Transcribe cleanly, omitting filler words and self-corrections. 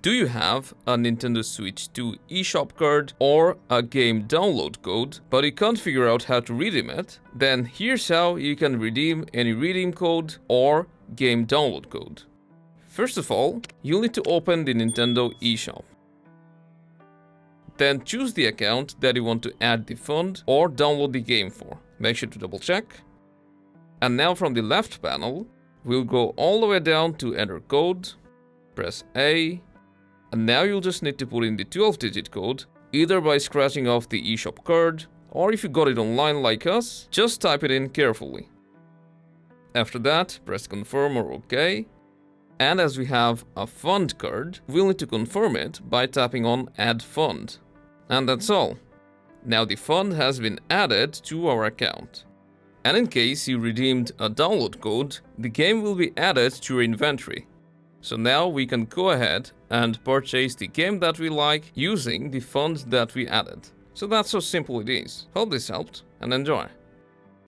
Do you have a Nintendo Switch 2 eShop card or a game download code, but you can't figure out how to redeem it? Then here's how you can redeem any redeem code or game download code. First of all, you'll need to open the Nintendo eShop. Then choose the account that you want to add the fund or download the game for. Make sure to double check. And now from the left panel, we'll go all the way down to enter code, press A, and now you'll just need to put in the 12-digit code, either by scratching off the eShop card, or if you got it online like us, just type it in carefully. After that, press confirm or OK. And as we have a fund card, we'll need to confirm it by tapping on add fund. And that's all. Now the fund has been added to our account. And in case you redeemed a download code, the game will be added to your inventory. So now we can go ahead and purchase the game that we like using the fund that we added. So that's how simple it is. Hope this helped and enjoy.